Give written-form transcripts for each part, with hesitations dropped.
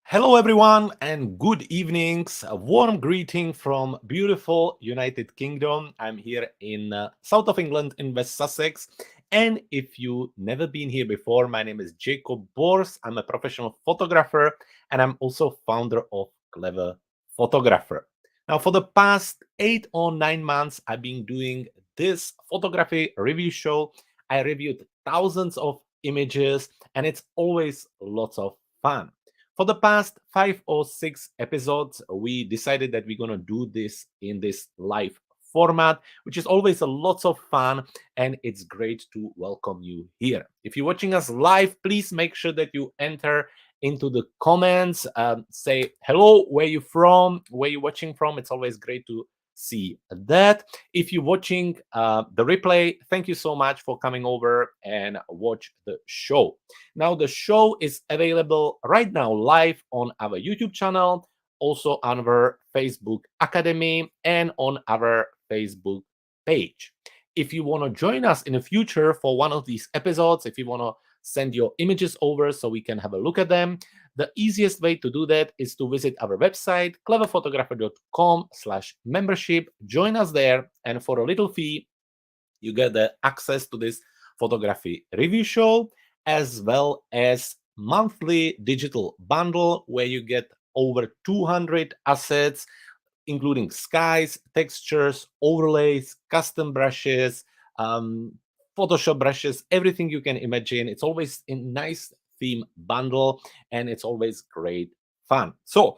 Hello, everyone, and good evenings. A warm greeting from beautiful United Kingdom. I'm here in south of England in West Sussex. And if you never been here before, my name is Jakub. I'm a professional photographer, and I'm also founder of Clever Photographer. Now, for the past 8 or 9 months, I've been doing this photography review show. I reviewed thousands of images, and it's always lots of fun. For the past 5 or 6 episodes, we decided that we're going to do this in this live format, which is always a lots of fun, and it's great to welcome you here. If you're watching us live, please make sure that you enter into the comments, say hello, where you from, where you watching from. It's always great to see that. If you're watching the replay, thank you so much for coming over and watch the show. Now, the show is available right now live on our YouTube channel, also on our Facebook Academy, and on our Facebook page. If you want to join us in the future for one of these episodes, if you want to send your images over so we can have a look at them, the easiest way to do that is to visit our website, cleverphotographer.com/membership. Join us there, and for a little fee, you get the access to this photography review show, as well as monthly digital bundle where you get over 200 assets, including skies, textures, overlays, custom brushes, Photoshop brushes, everything you can imagine. It's always a nice theme bundle, and it's always great fun. So,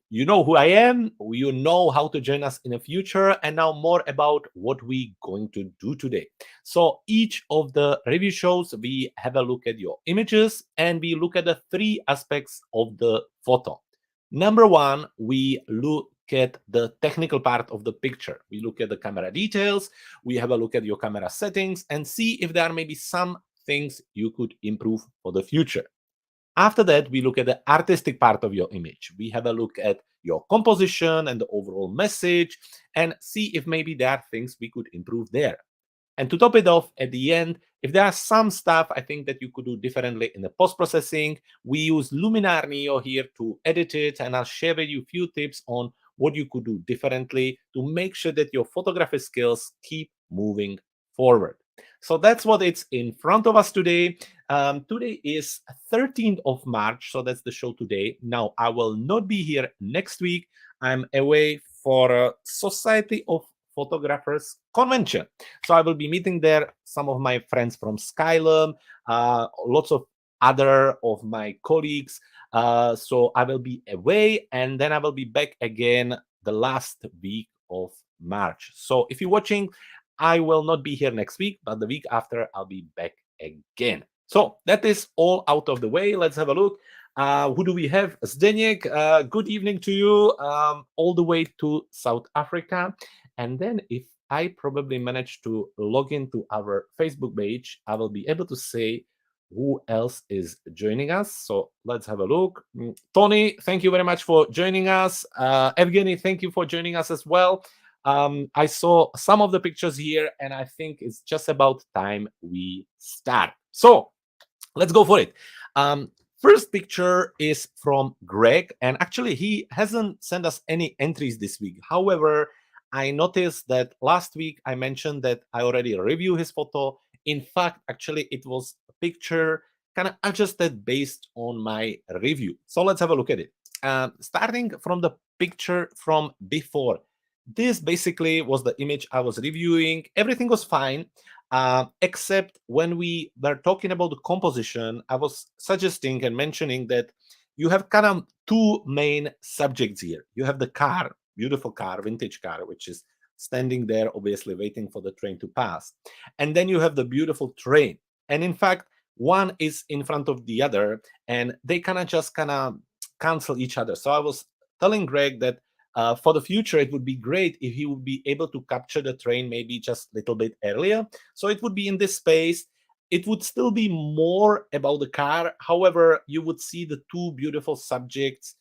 you know who I am, you know how to join us in the future, and now more about what we're going to do today. So, each of the review shows, we have a look at your images and we look at the three aspects of the photo. Number one, we look at the technical part of the picture. We look at the camera details, we have a look at your camera settings, and see if there are maybe some things you could improve for the future. After that, we look at the artistic part of your image. We have a look at your composition and the overall message and see if maybe there are things we could improve there. And to top it off, at the end, if there are some stuff I think that you could do differently in the post-processing, we use Luminar Neo here to edit it, and I'll share with you a few tips on what you could do differently to make sure that your photography skills keep moving forward. So that's what it's in front of us today. Today is 13th of March, so that's the show today. Now, I will not be here next week. I'm away for a Society of Photographers convention. So I will be meeting there some of my friends from Skylum, lots of other of my colleagues. So I will be away, and then I will be back again the last week of March. So if you're watching, I will not be here next week, but the week after I'll be back again. So that is all out of the way. Let's have a look. Who do we have? Zdeněk, good evening to you, all the way to South Africa. And then if I probably manage to log into our Facebook page, I will be able to say who else is joining us. So let's have a look. Tony, thank you very much for joining us. Evgeny, thank you for joining us as well. I saw some of the pictures here, and I think it's just about time we start. So let's go for it. First picture is from Greg, and actually he hasn't sent us any entries this week. However, I noticed that last week I mentioned that I already reviewed his photo. In fact, actually it was a picture kind of adjusted based on my review. So let's have a look at it. Starting from the picture from before. This basically was the image I was reviewing. Everything was fine. Except when we were talking about the composition, I was suggesting and mentioning that you have kind of two main subjects here. You have the car, beautiful car, vintage car, which is standing there, obviously waiting for the train to pass. And then you have the beautiful train. And in fact, one is in front of the other, and they just cancel each other. So I was telling Greg that for the future, it would be great if he would be able to capture the train maybe just a little bit earlier. So it would be in this space. It would still be more about the car. However, you would see the two beautiful subjects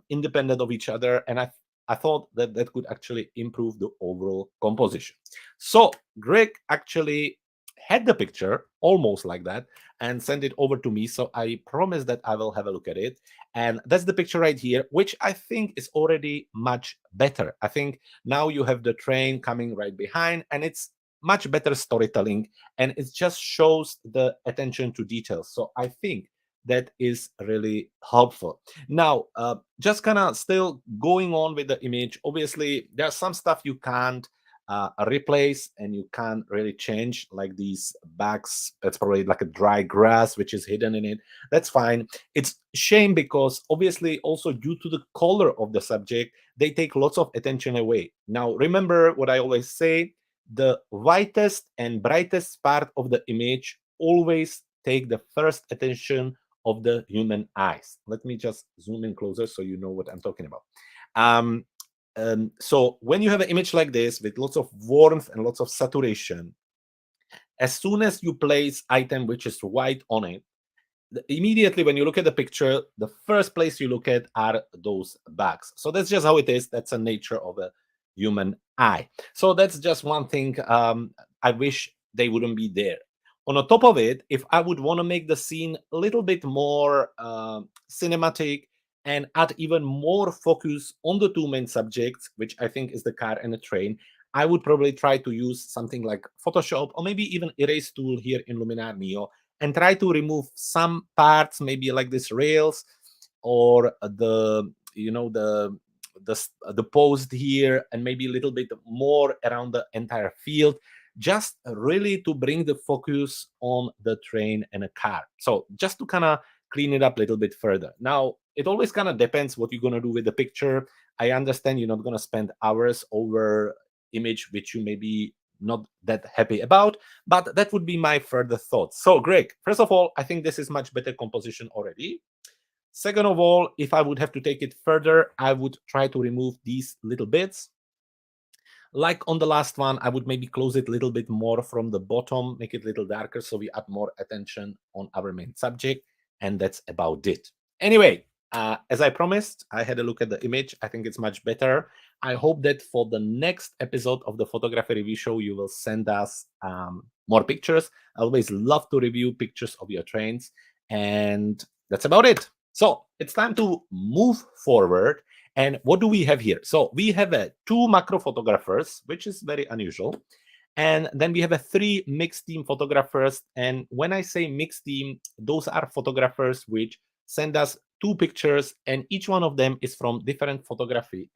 independent of each other. And I thought that that could actually improve the overall composition. So Greg actually had the picture almost like that and send it over to me. So I promise that I will have a look at it. And that's the picture right here, which I think is already much better. I think now you have the train coming right behind, and it's much better storytelling, and it just shows the attention to details. So I think that is really helpful. Now, just kind of still going on with the image, obviously there's some stuff you can't replace and you can't really change, like these bags. That's probably like a dry grass which is hidden in it. That's fine. It's shame because obviously also due to the color of the subject, they take lots of attention away. Now remember what I always say, the whitest and brightest part of the image always take the first attention of the human eyes. Let me just zoom in closer so you know what I'm talking about. So when you have an image like this with lots of warmth and lots of saturation, as soon as you place item which is white on it, immediately when you look at the picture, the first place you look at are those bags. So that's just how it is. That's the nature of a human eye. So that's just one thing I wish they wouldn't be there. On the top of it, if I would want to make the scene a little bit more cinematic and add even more focus on the two main subjects, which I think is the car and the train, I would probably try to use something like Photoshop or maybe even erase tool here in Luminar Neo and try to remove some parts, maybe like this rails or the the post here, and maybe a little bit more around the entire field, just really to bring the focus on the train and a car. So just to kind of clean it up a little bit further. Now, it always kind of depends what you're going to do with the picture. I understand you're not going to spend hours over image which you may be not that happy about, but that would be my further thoughts. So Greg, first of all, I think this is much better composition already. Second of all, if I would have to take it further, I would try to remove these little bits. Like on the last one, I would maybe close it a little bit more from the bottom, make it a little darker so we add more attention on our main subject, and that's about it. Anyway, as I promised, I had a look at the image. I think it's much better. I hope that for the next episode of the photography review show, you will send us more pictures. I always love to review pictures of your trains. And that's about it. So it's time to move forward. And what do we have here? So we have two macro photographers, which is very unusual. And then we have three mixed team photographers. And when I say mixed team, those are photographers which send us two pictures, and each one of them is from different photography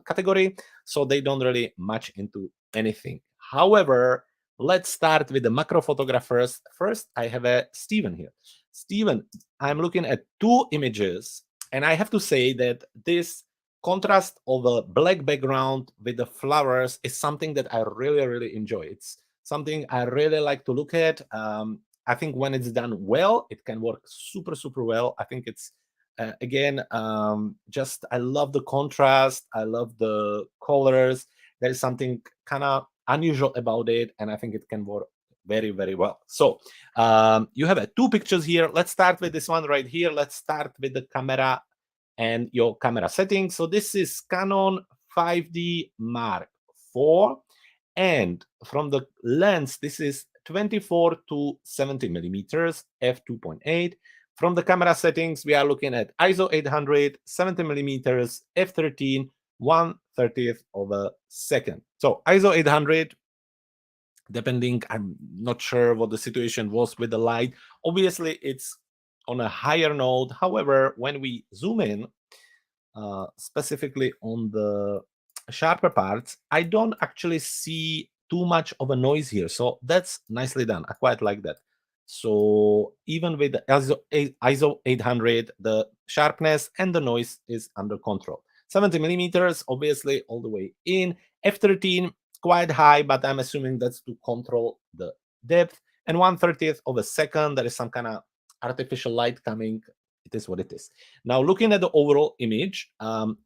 category. So they don't really match into anything. However, let's start with the macro photographers. First, I have Steven here. Steven, I'm looking at two images, and I have to say that this contrast of a black background with the flowers is something that I really, really enjoy. It's something I really like to look at. I think when it's done well, it can work super, super well. I think it's, again, just I love the contrast. I love the colors. There is something kind of unusual about it, and I think it can work very, very well. So you have two pictures here. Let's start with this one right here. Let's start with the camera and your camera settings. So this is Canon 5D Mark IV, and from the lens, this is 24 to 70 millimeters f2.8. From the camera settings, we are looking at ISO 800, 70 millimeters f13, 1/30th of a second. So ISO 800, depending, I'm not sure what the situation was with the light. Obviously, it's on a higher node. However, when we zoom in, specifically on the sharper parts, I don't actually see too much of a noise here. So that's nicely done. I quite like that. So even with the ISO 800, the sharpness and the noise is under control. 70 millimeters, obviously all the way in. F13, quite high, but I'm assuming that's to control the depth. And 1/30th of a second, there is some kind of artificial light coming. It is what it is. Now, looking at the overall image,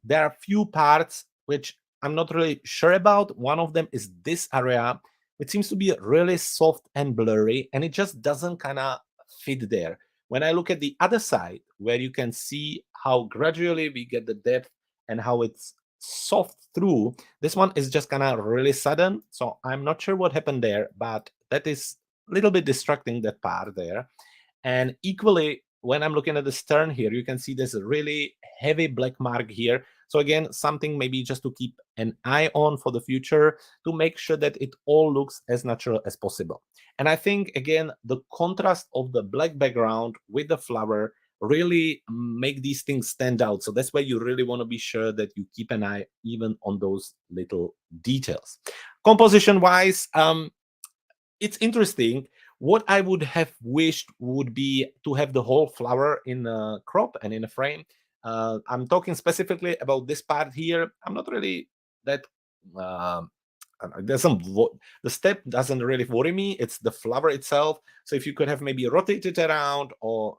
there are few parts which I'm not really sure about. One of them is this area, which seems to be really soft and blurry, and it just doesn't kind of fit there. When I look at the other side, where you can see how gradually we get the depth and how it's soft through, this one is just kind of really sudden. So I'm not sure what happened there, but that is little bit distracting, that part there. And equally, when I'm looking at the stern here, you can see there's a really heavy black mark here. So again, something maybe just to keep an eye on for the future, to make sure that it all looks as natural as possible. And I think, again, the contrast of the black background with the flower really make these things stand out. So that's why you really want to be sure that you keep an eye even on those little details. Composition wise, it's interesting. What I would have wished would be to have the whole flower in a crop and in a frame. I'm talking specifically about this part here. I'm not really that. um doesn't the step doesn't really worry me. It's the flower itself. So if you could have maybe rotate it around or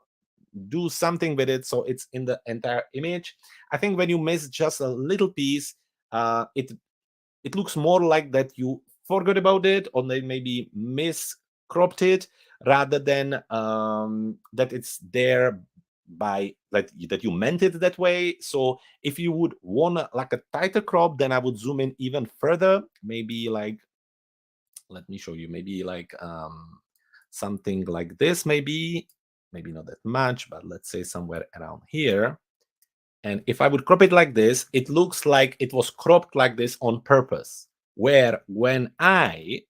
do something with it so it's in the entire image. I think when you miss just a little piece, it looks more like that you forgot about it, or they maybe miscropped it, rather than that it's there by that you meant it that way. So if you would want like a tighter crop, then I would zoom in even further. Maybe like, let me show you, maybe like something like this, maybe not that much, but let's say somewhere around here. And if I would crop it like this, it looks like it was cropped like this on purpose. Where when I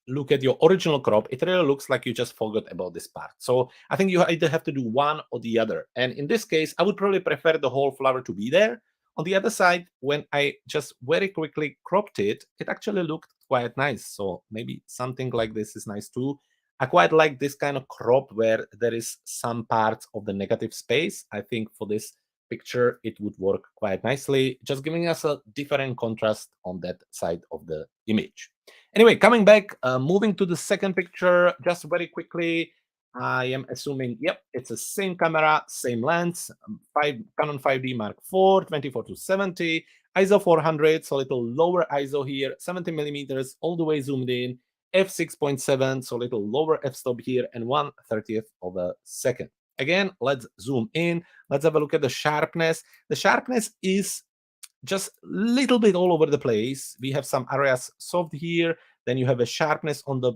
look at your original crop, it really looks like you just forgot about this part. So I think you either have to do one or the other. And in this case, I would probably prefer the whole flower to be there. On the other side, when I just very quickly cropped it, it actually looked quite nice. So maybe something like this is nice too. I quite like this kind of crop where there is some parts of the negative space. I think for this picture, it would work quite nicely, just giving us a different contrast on that side of the image. Anyway, coming back, moving to the second picture, just very quickly, I am assuming, yep, it's the same camera, same lens, Canon 5D Mark IV, 24 to 70, ISO 400, so a little lower ISO here, 70 millimeters, all the way zoomed in, f6.7, so a little lower f-stop here, and 1/30th of a second. Again, let's zoom in. Let's have a look at the sharpness. The sharpness is just a little bit all over the place. We have some areas soft here, then you have a sharpness on the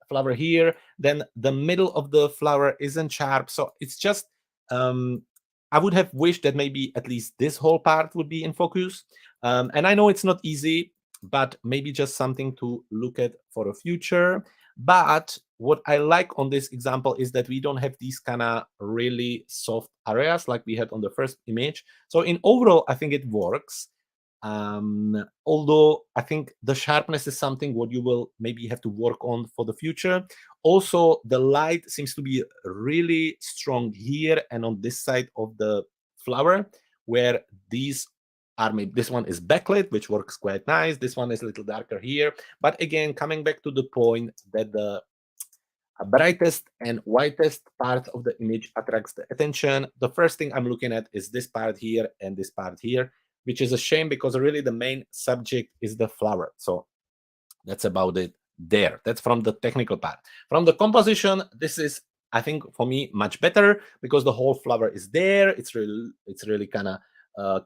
flower here, then the middle of the flower isn't sharp. So it's just, I would have wished that maybe at least this whole part would be in focus. And I know it's not easy, but maybe just something to look at for the future. But what I like on this example is that we don't have these kind of really soft areas like we had on the first image. So in overall, I think it works. Although I think the sharpness is something what you will maybe have to work on for the future. Also, the light seems to be really strong here and on this side of the flower, where these are maybe, this one is backlit, which works quite nice. This one is a little darker here. But again, coming back to the point that the brightest and whitest part of the image attracts the attention. The first thing I'm looking at is this part here and this part here, which is a shame because really the main subject is the flower. So that's about it there. That's from the technical part. From the composition, this is, I think, for me, much better because the whole flower is there. It's really kind of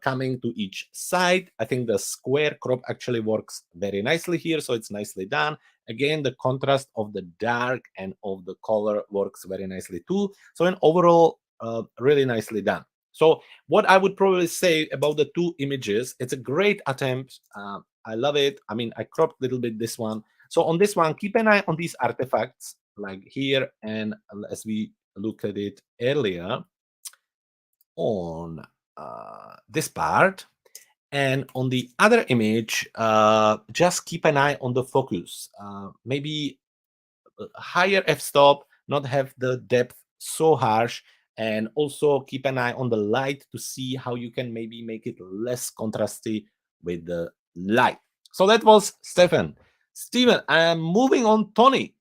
coming to each side. I think the square crop actually works very nicely here, so it's nicely done. Again, the contrast of the dark and of the color works very nicely too. So in overall, really nicely done. So what I would probably say about the two images, it's a great attempt. I love it. I mean, I cropped a little bit this one. So on this one, keep an eye on these artifacts like here, and as we look at it earlier on this part. And on the other image, just keep an eye on the focus. Maybe higher f-stop, not have the depth so harsh, and also keep an eye on the light to see how you can maybe make it less contrasty with the light. So that was Stefan. Steven, I am moving on. Tony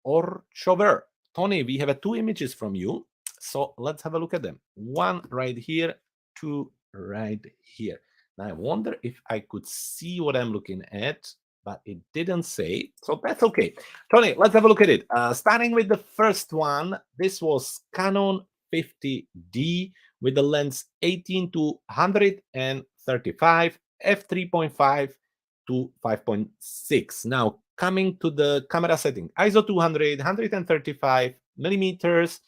Orchover. Tony, we have two images from you. So let's have a look at them. One right here, two right here. Now I wonder if I could see what I'm looking at, but it didn't say, so that's okay. Tony, let's have a look at it. Starting with the first one, this was Canon 50D with the lens 18 to 135, f3.5 to 5.6. Now, coming to the camera setting, ISO 200, 135 millimeters,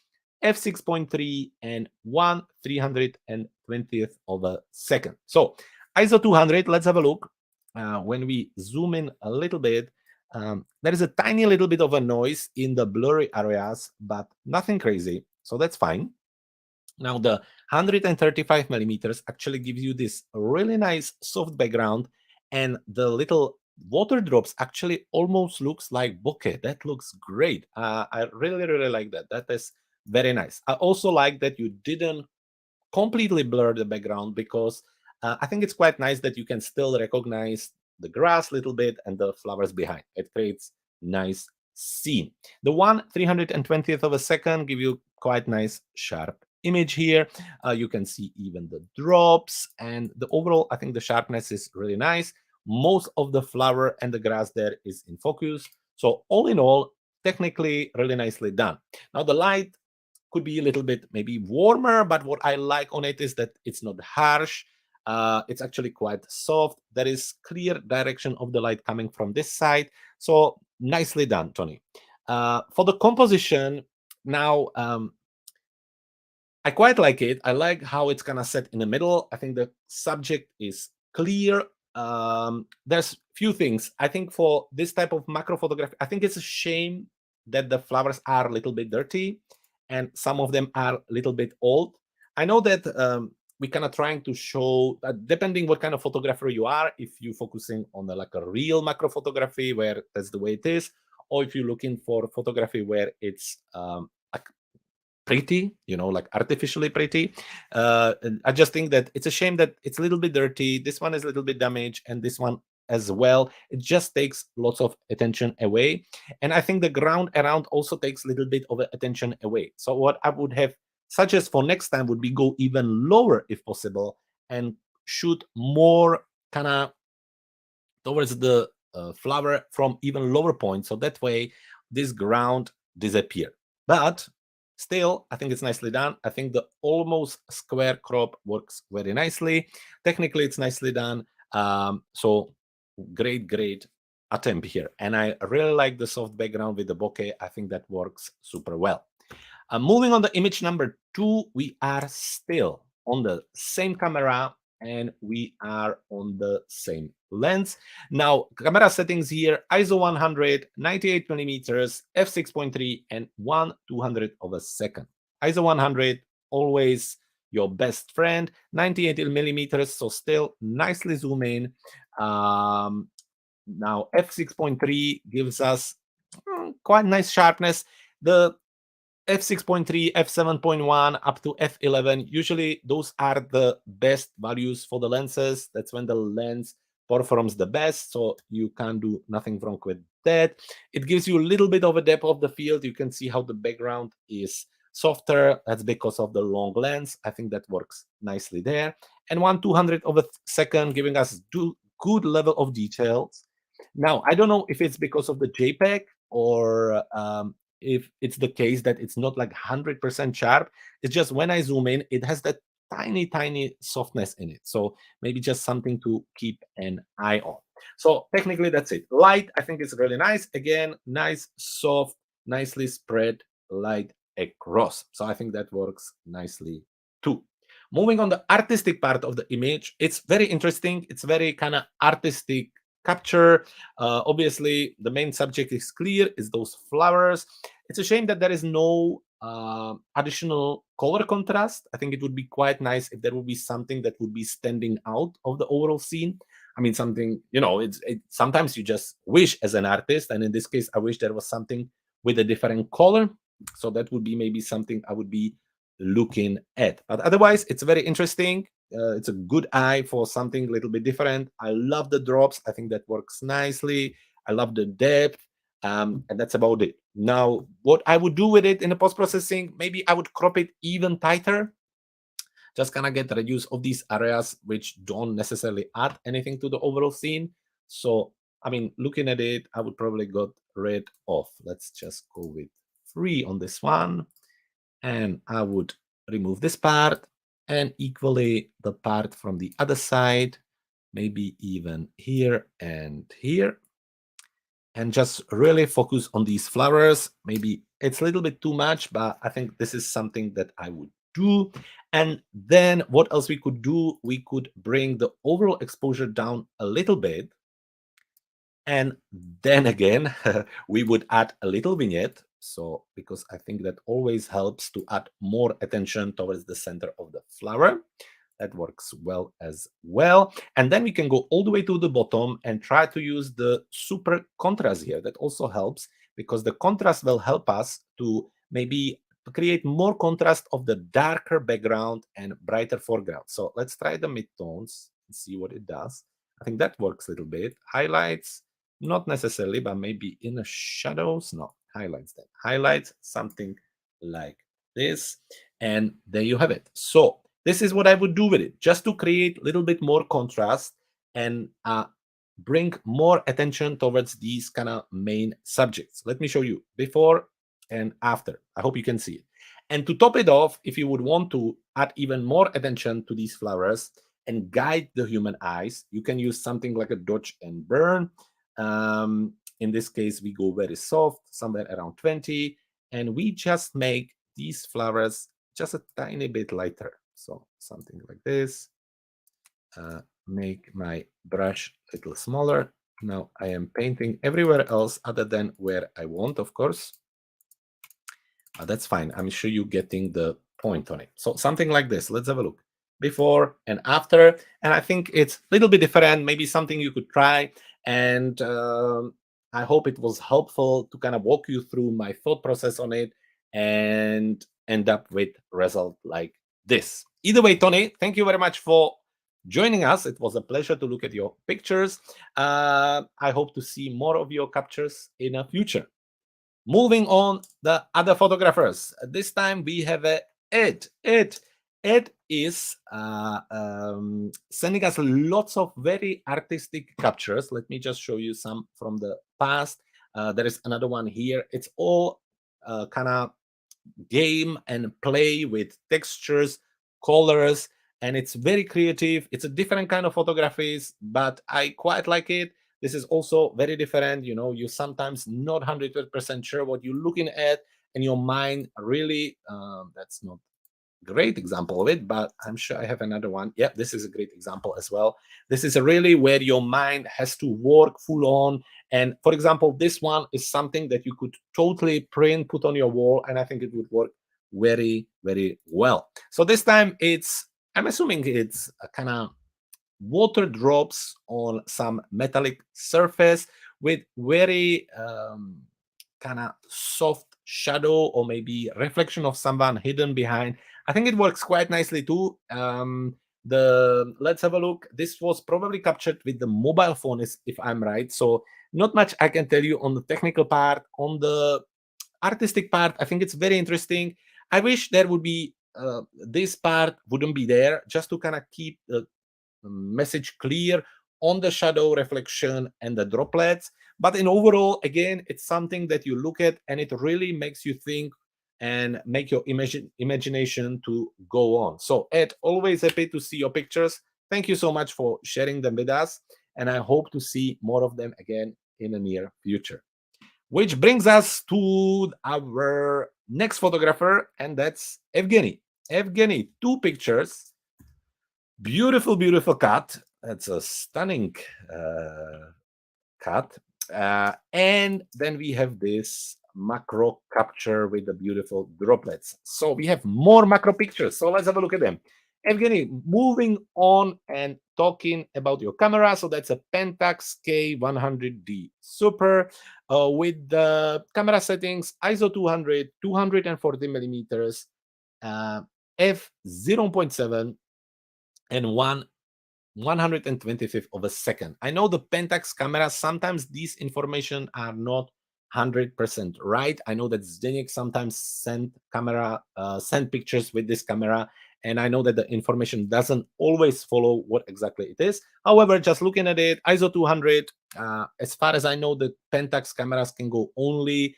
f6.3, and 1/320th of a second. So ISO 200, let's have a look. When we zoom in a little bit, there is a tiny little bit of a noise in the blurry areas, but nothing crazy, so that's fine. Now the 135 millimeters actually gives you this really nice soft background, and the little water drops actually almost looks like bokeh. That looks great. I really like that. That is very nice. I also like that you didn't completely blur the background, because I think it's quite nice that you can still recognize the grass a little bit and the flowers behind. It creates nice scene. The 1/320th of a second give you quite nice sharp image here. You can see even the drops, and the overall, I think the sharpness is really nice. Most of the flower and the grass there is in focus. So all in all, technically really nicely done. Now the light could be a little bit maybe warmer, but what I like on it is that it's not harsh. It's actually quite soft. There is clear direction of the light coming from this side. So nicely done, Tony. For the composition, now I quite like it. I like how it's kind of set in the middle. I think the subject is clear. There's few things. I think for this type of macro photography, I think it's a shame that the flowers are a little bit dirty and some of them are a little bit old. I know that we're kind of trying to show that depending what kind of photographer you are, if you're focusing on like a real macro photography where that's the way it is, or if you're looking for photography where it's like pretty, like artificially pretty. And I just think that it's a shame that it's a little bit dirty. This one is a little bit damaged, and this one as well. It just takes lots of attention away. And I think the ground around also takes a little bit of attention away. So what I would have suggest for next time would be go even lower if possible and shoot more kind of towards the flower from even lower point, so that way this ground disappear. But still, I think it's nicely done. I think the almost square crop works very nicely. Technically, it's nicely done. So great attempt here. And I really like the soft background with the bokeh. I think that works super well. Moving on the image number 2, we are still on the same camera and we are on the same lens. Now, camera settings here, ISO 100, 98 millimeters, f6.3, and 1/200 of a second. ISO 100, always your best friend. 98 millimeters, so still nicely zoom in. Now, f6.3 gives us quite nice sharpness. The f6.3, f7.1 up to f11, usually those are the best values for the lenses. That's when the lens performs the best, so you can't do nothing wrong with that. It gives you a little bit of a depth of the field. You can see how the background is softer. That's because of the long lens. I think that works nicely there. And 1/200 of a second, giving us good level of details. Now, I don't know if it's because of the JPEG or if it's the case that it's not like 100% sharp. It's just when I zoom in, it has that tiny softness in it. So maybe just something to keep an eye on. So technically, that's it. Light, I think is really nice. Again, nice, soft, nicely spread light across. So I think that works nicely too. Moving on the artistic part of the image, it's very interesting. It's very kind of artistic capture. Obviously, the main subject is clear, is those flowers. It's a shame that there is no additional color contrast. I think it would be quite nice if there would be something that would be standing out of the overall scene. I mean, something, sometimes you just wish as an artist, and in this case, I wish there was something with a different color. So that would be maybe something I would be looking at. But otherwise, it's very interesting. It's a good eye for something a little bit different. I love the drops. I think that works nicely. I love the depth. And that's about it. Now, what I would do with it in the post-processing, maybe I would crop it even tighter. Just kind of get rid of these areas which don't necessarily add anything to the overall scene. So, I mean, looking at it, I would probably get rid of. Let's just go with 3 on this one. And I would remove this part and equally the part from the other side, maybe even here and here. and just really focus on these flowers. Maybe it's a little bit too much, but I think this is something that I would do. And then what else we could do? We could bring the overall exposure down a little bit. And then again, we would add a little vignette. So, because I think that always helps to add more attention towards the center of the flower. That works well as well. And then we can go all the way to the bottom and try to use the super contrast here. That also helps because the contrast will help us to maybe create more contrast of the darker background and brighter foreground. So let's try the midtones and see what it does. I think that works a little bit. Highlights, not necessarily, but maybe in the shadows. No, highlights then. Highlights, something like this. And there you have it. So this is what I would do with it, just to create a little bit more contrast and bring more attention towards these kind of main subjects. Let me show you before and after. I hope you can see it. And to top it off, if you would want to add even more attention to these flowers and guide the human eyes, you can use something like a dodge and burn. In this case, we go very soft, somewhere around 20, and we just make these flowers just a tiny bit lighter. So something like this. Make my brush a little smaller. Now I am painting everywhere else other than where I want, of course. That's fine. I'm sure you're getting the point on it. So something like this. Let's have a look. Before and after. And I think it's a little bit different, maybe something you could try. And I hope it was helpful to kind of walk you through my thought process on it and end up with result like this. Either way, Tony, thank you very much for joining us. It was a pleasure to look at your pictures. I hope to see more of your captures in the future. Moving on, the other photographers. This time we have Ed. Ed is sending us lots of very artistic captures. Let me just show you some from the past. There is another one here. It's all kind of game and play with textures, colors, and it's very creative. It's a different kind of photographies, but I quite like it. This is also very different. You know, you're sometimes not 100% sure what you're looking at, and your mind really, that's not great example of it, but I'm sure I have another one. Yeah, this is a great example as well. This is a really where your mind has to work full on. And for example, this one is something that you could totally print, put on your wall, and I think it would work very, very well. So this time I'm assuming it's a kind of water drops on some metallic surface with very kind of soft shadow or maybe reflection of someone hidden behind. I think it works quite nicely too. Let's have a look. This was probably captured with the mobile phone, if I'm right. So not much I can tell you on the technical part. On the artistic part, I think it's very interesting. I wish there would be this part wouldn't be there, just to kind of keep the message clear on the shadow reflection and the droplets. But in overall, again, it's something that you look at and it really makes you think and make your imagination to go on. So Ed, always happy to see your pictures. Thank you so much for sharing them with us, and I hope to see more of them again in the near future. Which brings us to our next photographer, and that's Evgeny. Evgeny, two pictures. Beautiful, beautiful cut. That's a stunning cut. And then we have this macro capture with the beautiful droplets. So we have more macro pictures. So let's have a look at them. Evgeny, moving on and talking about your camera. So that's a Pentax K100D Super with the camera settings ISO 200, 240 millimeters, f 0.7, and 125th of a second. I know the Pentax camera, sometimes these information are not 100% right. I know that Zdenek sometimes send pictures with this camera, and I know that the information doesn't always follow what exactly it is. However, just looking at it, ISO 200, as far as I know, the Pentax cameras can go only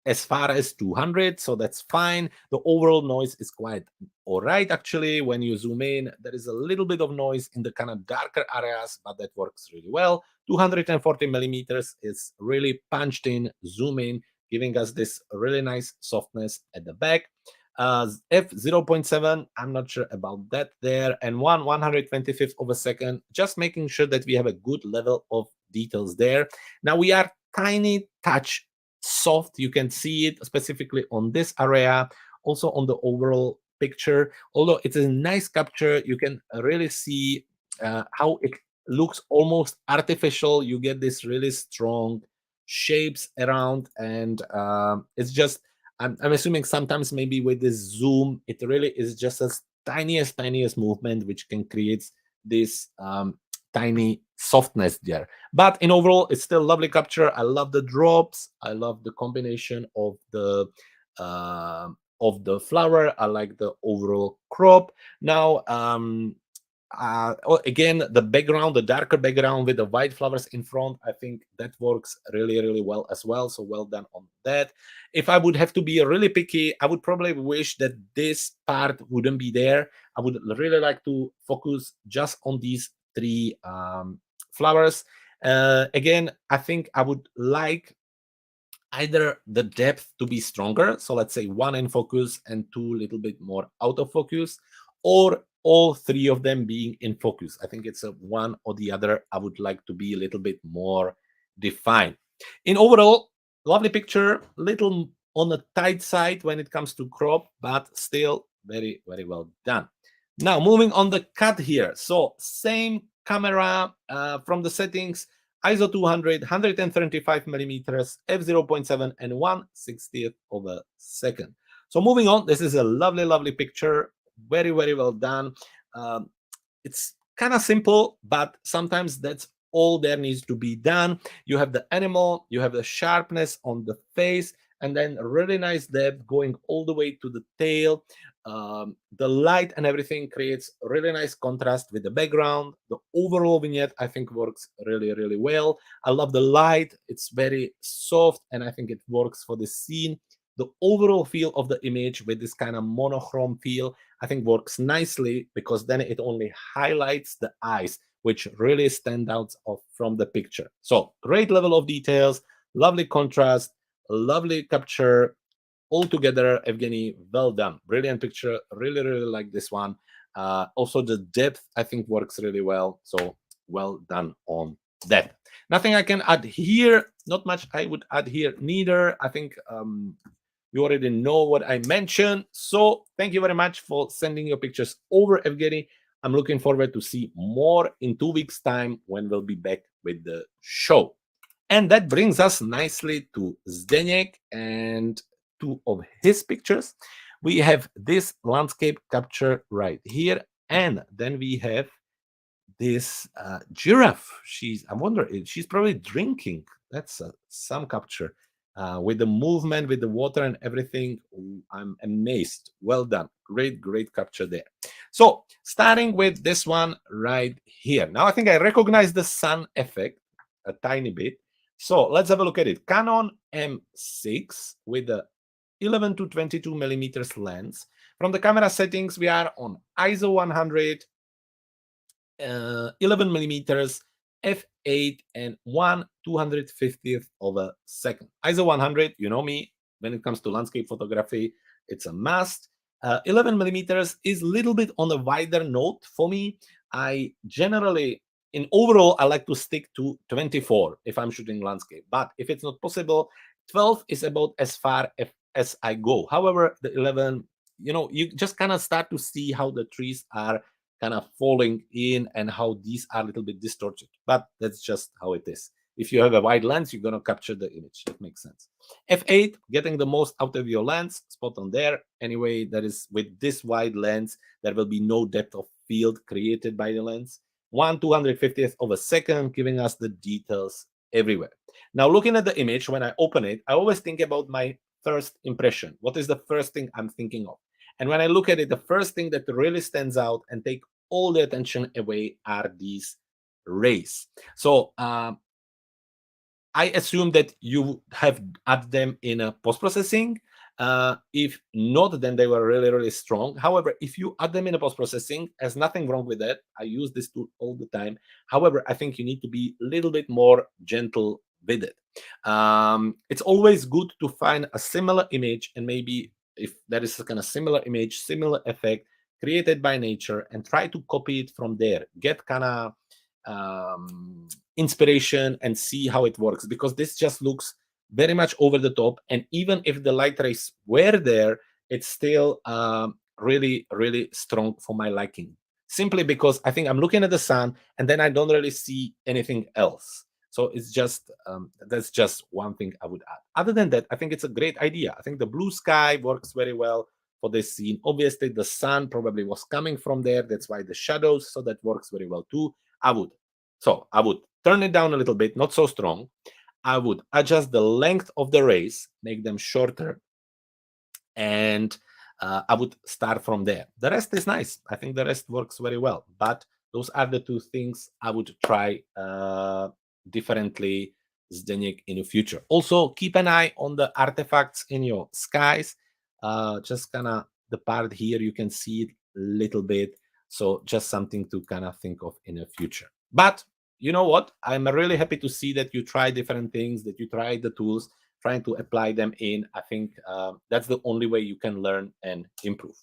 as far as 200, so that's fine. The overall noise is quite all right. Actually, when you zoom in, there is a little bit of noise in the kind of darker areas, but that works really well. 240 millimeters is really punched in, zoom in, giving us this really nice softness at the back. F 0.7, I'm not sure about that there, and 125th of a second, just making sure that we have a good level of details there. Now we are tiny touch soft, you can see it specifically on this area, also on the overall picture. Although it's a nice capture, you can really see how it looks almost artificial. You get this really strong shapes around, and it's just I'm assuming sometimes maybe with this zoom, it really is just a tiniest movement which can create this tiny softness there. But in overall, it's still lovely capture. I love the drops. I love the combination of the flower. I like the overall crop. Now, again, the background, the darker background with the white flowers in front, I think that works really well as well. So well done on that. If I would have to be really picky, I would probably wish that this part wouldn't be there. I would really like to focus just on these three flowers. Again, I think I would like either the depth to be stronger, so let's say one in focus and two little bit more out of focus, or all three of them being in focus. I think it's a one or the other. I would like to be a little bit more defined. In overall, lovely picture, little on the tight side when it comes to crop, but still very well done. Now moving on the cut here. So same camera from the settings, ISO 200, 135 millimeters, f 0.7, and 1/60th of a second. So moving on, this is a lovely picture. Very well done. It's kind of simple, but sometimes that's all there needs to be done. You have the animal, you have the sharpness on the face, and then really nice depth going all the way to the tail. The light and everything creates really nice contrast with the background. The overall vignette, I think, works really well. I love the light. It's very soft, and I think it works for the scene. The overall feel of the image with this kind of monochrome feel, I think works nicely, because then it only highlights the eyes, which really stand out from the picture. So great level of details, lovely contrast, lovely capture. Altogether, Evgeny, well done. Brilliant picture. Really like this one. Also, the depth, I think, works really well. So well done on that. Nothing I can add here. Not much I would add here neither. I think you already know what I mentioned. So thank you very much for sending your pictures over, Evgeny. I'm looking forward to see more in 2 weeks' time when we'll be back with the show. And that brings us nicely to Zdeněk and two of his pictures. We have this landscape capture right here, and then we have this giraffe. I wonder, she's probably drinking. That's some capture with the movement, with the water and everything. I'm amazed. Well done. Great capture there. So starting with this one right here. Now I think I recognize the sun effect a tiny bit. So let's have a look at it. Canon M6 with the 11 to 22 millimeters lens. From the camera settings, we are on ISO 100, 11 millimeters, f8, and 1/250th of a second. ISO 100, you know me, when it comes to landscape photography, it's a must. 11 millimeters is a little bit on a wider note for me. I generally, in overall, I like to stick to 24 if I'm shooting landscape. But if it's not possible, 12 is about as far as I go. However, the 11, you just kind of start to see how the trees are kind of falling in and how these are a little bit distorted. But that's just how it is. If you have a wide lens, you're going to capture the image. That makes sense. F8, getting the most out of your lens, spot on there. Anyway, that is with this wide lens, there will be no depth of field created by the lens. 1/250th of a second, giving us the details everywhere. Now, looking at the image, when I open it, I always think about my first impression. What is the first thing I'm thinking of? And when I look at it, the first thing that really stands out and take all the attention away are these rays. So I assume that you have added them in a post-processing. If not, then they were really, really strong. However, if you add them in a post-processing, there's nothing wrong with that. I use this tool all the time. However, I think you need to be a little bit more gentle with it. It's always good to find a similar image, and maybe if there is a kind of similar image, similar effect created by nature, and try to copy it from there. Get kind of inspiration and see how it works, because this just looks very much over the top. And even if the light rays were there, it's still really, really strong for my liking. Simply because I think I'm looking at the sun and then I don't really see anything else. So it's just that's just one thing I would add. Other than that, I think it's a great idea. I think the blue sky works very well for this scene. Obviously, the sun probably was coming from there. That's why the shadows. So that works very well too. I would turn it down a little bit, not so strong. I would adjust the length of the rays, make them shorter, and I would start from there. The rest is nice. I think the rest works very well. But those are the two things I would try differently, Zdeněk, in the future. Also, keep an eye on the artifacts in your skies. Just kind of the part here, you can see it a little bit. So just something to kind of think of in the future. But you know what? I'm really happy to see that you try different things, that you try the tools, trying to apply them in. I think that's the only way you can learn and improve.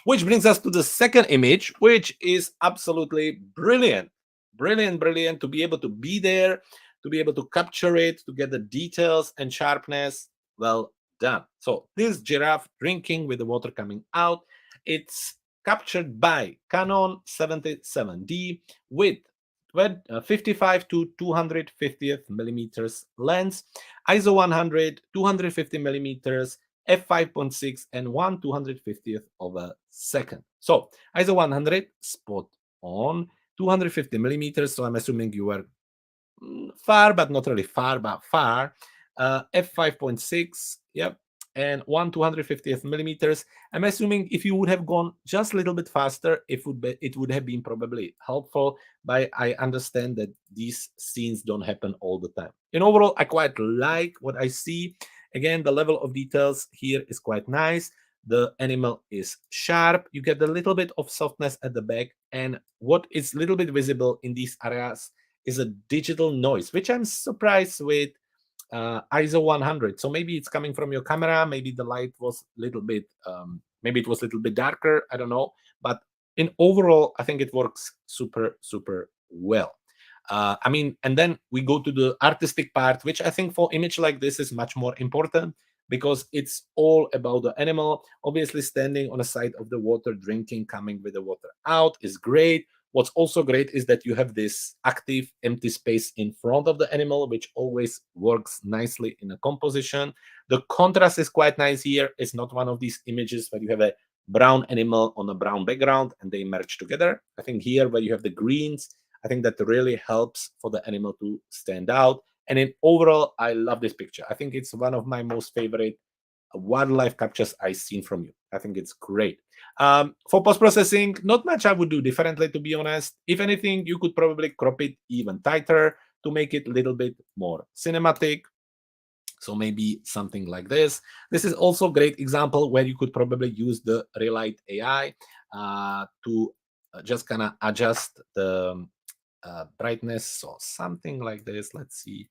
Which brings us to the second image, which is absolutely brilliant. Brilliant, brilliant to be able to be there, to be able to capture it, to get the details and sharpness. Well done. So this giraffe drinking with the water coming out, it's captured by Canon 77D with 55 to 250th millimeters lens, ISO 100, 250 millimeters, f5.6, and 1/250th of a second. So ISO 100, spot on, 250 millimeters. So I'm assuming you were far, but not really far, but far. F5.6, yep, and 1/250th millimeters. I'm assuming if you would have gone just a little bit faster, it would have been probably helpful. But I understand that these scenes don't happen all the time. In overall, I quite like what I see. Again, the level of details here is quite nice. The animal is sharp. You get a little bit of softness at the back, and what is a little bit visible in these areas is a digital noise, which I'm surprised with ISO 100. So maybe it's coming from your camera. Maybe the light was a little bit, maybe it was a little bit darker. I don't know. But in overall, I think it works super, super well. I mean, and then we go to the artistic part, which I think for image like this is much more important because it's all about the animal. Obviously, standing on the side of the water, drinking, coming with the water out is great. What's also great is that you have this active empty space in front of the animal, which always works nicely in a composition. The contrast is quite nice here. It's not one of these images where you have a brown animal on a brown background and they merge together. I think here where you have the greens, I think that really helps for the animal to stand out. And in overall, I love this picture. I think it's one of my most favorite wildlife captures I've seen from you. I think it's great. For post-processing, not much I would do differently, to be honest. If anything, you could probably crop it even tighter to make it a little bit more cinematic. So maybe something like this. This is also a great example where you could probably use the Relight AI to just kind of adjust the brightness or something like this. Let's see.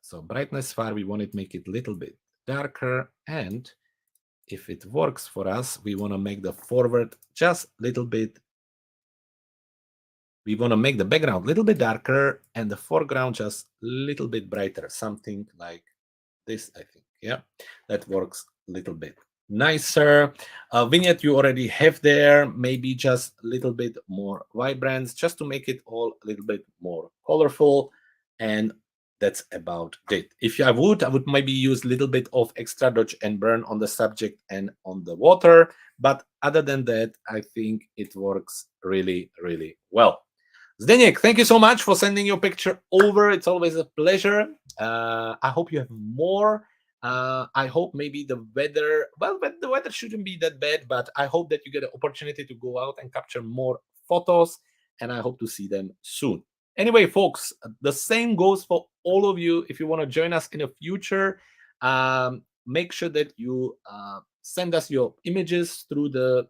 So brightness far, we want to make it a little bit darker. And if it works for us, we want to make the forward just a little bit. We want to make the background a little bit darker and the foreground just a little bit brighter. Something like this, I think. Yeah, that works a little bit nicer. Vignette you already have there, maybe just a little bit more vibrant, just to make it all a little bit more colorful. And that's about it. If I would maybe use a little bit of extra dodge and burn on the subject and on the water. But other than that, I think it works really, really well. Zdeněk, thank you so much for sending your picture over. It's always a pleasure. I hope you have more. I hope maybe the weather, well, but the weather shouldn't be that bad, but I hope that you get an opportunity to go out and capture more photos, and I hope to see them soon. Anyway, folks, the same goes for all of you. If you want to join us in the future, make sure that you send us your images through the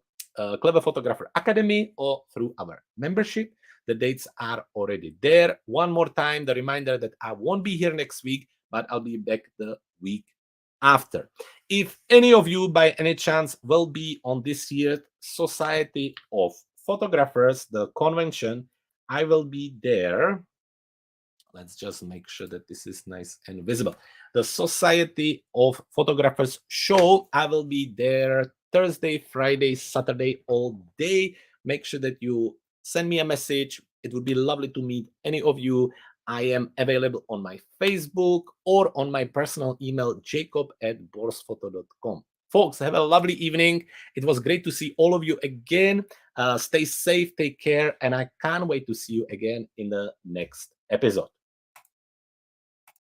Clever Photographer Academy or through our membership. The dates are already there. One more time, the reminder that I won't be here next week, but I'll be back the week after. If any of you by any chance will be on this year's Society of Photographers, the convention, I will be there. Let's just make sure that this is nice and visible. The Society of Photographers show, I will be there Thursday, Friday, Saturday, all day. Make sure that you send me a message. It would be lovely to meet any of you. I am available on my Facebook or on my personal email, jacob@borsphoto.com. Folks, have a lovely evening. It was great to see all of you again. Stay safe, take care, and I can't wait to see you again in the next episode.